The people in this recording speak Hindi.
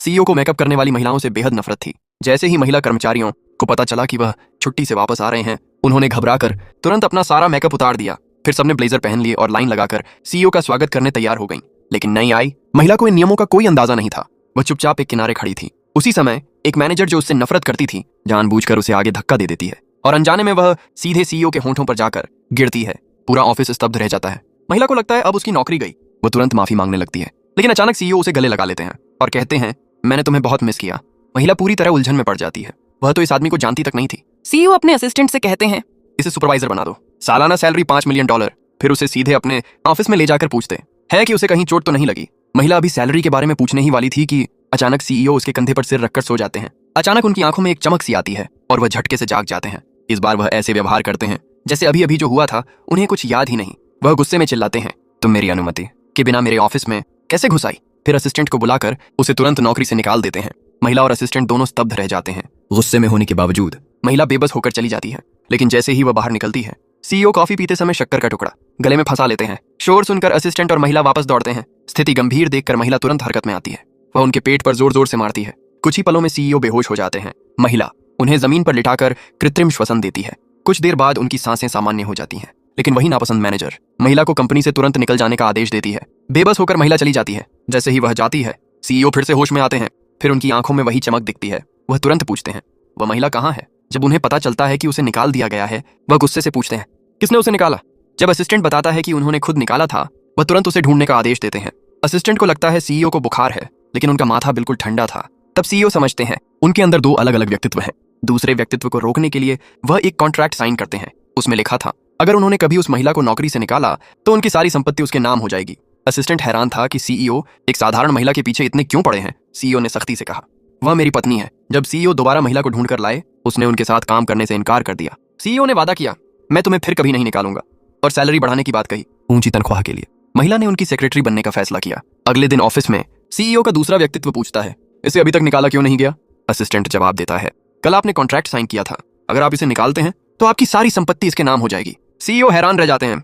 सीईओ को मेकअप करने वाली महिलाओं से बेहद नफरत थी। जैसे ही महिला कर्मचारियों को पता चला कि वह छुट्टी से वापस आ रहे हैं, उन्होंने घबराकर तुरंत अपना सारा मेकअप उतार दिया। फिर सबने ब्लेजर पहन लिए और लाइन लगाकर सीईओ का स्वागत करने तैयार हो गईं। लेकिन नई आई महिला को इन नियमों का कोई अंदाजा नहीं था। वह चुपचाप एक किनारे खड़ी थी। उसी समय एक मैनेजर जो उससे नफरत करती थी, जानबूझकर उसे आगे धक्का दे देती है और अनजाने में वह सीधे सीईओ के होंठों पर जाकर गिरती है। पूरा ऑफिस स्तब्ध रह जाता है। महिला को लगता है अब उसकी नौकरी गई। वो तुरंत माफी मांगने लगती है, लेकिन अचानक सीईओ उसे गले लगा लेते हैं और कहते हैं, मैंने तुम्हें बहुत मिस किया। महिला पूरी तरह उलझन में पड़ जाती है। वह तो इस आदमी को जानती तक नहीं थी। सीईओ अपने असिस्टेंट से कहते हैं, इसे सुपरवाइजर बना दो, सालाना सैलरी $5 मिलियन। फिर उसे सीधे अपने ऑफिस में ले जाकर पूछते हैं कि उसे कहीं चोट तो नहीं लगी। महिला अभी सैलरी के बारे में पूछने ही वाली थी कि अचानक सीईओ उसके कंधे पर सिर रखकर सो जाते हैं। अचानक उनकी आंखों में एक चमक सी आती है और वह झटके से जाग जाते हैं। इस बार वह ऐसे व्यवहार करते हैं जैसे अभी अभी जो हुआ था उन्हें कुछ याद ही नहीं। वह गुस्से में चिल्लाते हैं, तुम मेरी अनुमति के बिना मेरे ऑफिस में कैसे घुस आई? फिर असिस्टेंट को बुलाकर उसे तुरंत नौकरी से निकाल देते हैं। महिला और असिस्टेंट दोनों स्तब्ध रह जाते हैं। गुस्से में होने के बावजूद महिला बेबस होकर चली जाती है। लेकिन जैसे ही वह बाहर निकलती है, सीईओ कॉफी पीते समय शक्कर का टुकड़ा गले में फंसा लेते हैं। शोर सुनकर असिस्टेंट और महिला वापस दौड़ते हैं। स्थिति गंभीर देखकर महिला तुरंत हरकत में आती है। वह उनके पेट पर जोर जोर से मारती है। कुछ ही पलों में सीईओ बेहोश हो जाते हैं। महिला उन्हें जमीन पर लिटाकर कृत्रिम श्वसन देती है। कुछ देर बाद उनकी सांसें सामान्य हो जाती हैं। लेकिन वही नापसंद मैनेजर महिला को कंपनी से तुरंत निकल जाने का आदेश देती है। बेबस होकर महिला चली जाती है। जैसे ही वह जाती है, सीईओ फिर से होश में आते हैं। फिर उनकी आंखों में वही चमक दिखती है। वह तुरंत पूछते हैं, वह महिला कहाँ है? जब उन्हें पता चलता है कि उसे निकाल दिया गया है, वह गुस्से से पूछते हैं, किसने उसे निकाला? जब असिस्टेंट बताता है कि उन्होंने खुद निकाला था, वह तुरंत उसे ढूंढने का आदेश देते हैं। असिस्टेंट को लगता है सीईओ को बुखार है, लेकिन उनका माथा बिल्कुल ठंडा था। तब सीईओ समझते हैं उनके अंदर दो अलग अलग व्यक्तित्व हैं। दूसरे व्यक्तित्व को रोकने के लिए वह एक कॉन्ट्रैक्ट साइन करते हैं। उसमें लिखा था, अगर उन्होंने कभी उस महिला को नौकरी से निकाला तो उनकी सारी संपत्ति उसके नाम हो जाएगी। असिस्टेंट हैरान था कि सीईओ एक साधारण महिला के पीछे इतने क्यों पड़े हैं। सीईओ ने सख्ती से कहा, वह मेरी पत्नी है। जब सीईओ दोबारा महिला को ढूंढकर लाए, उसने उनके साथ काम करने से इनकार कर दिया। सीईओ ने वादा किया, मैं तुम्हें फिर कभी नहीं निकालूंगा, और सैलरी बढ़ाने की बात कही, ऊंची तनख्वाह के लिए। महिला ने उनकी सेक्रेटरी बनने का फैसला किया। अगले दिन ऑफिस में सीईओ का दूसरा व्यक्तित्व पूछता है, इसे अभी तक निकाला क्यों नहीं गया? असिस्टेंट जवाब देता है, कल आपने कॉन्ट्रैक्ट साइन किया था, अगर आप इसे निकालते हैं तो आपकी सारी संपत्ति इसके नाम हो जाएगी। सीईओ हैरान रह जाते हैं।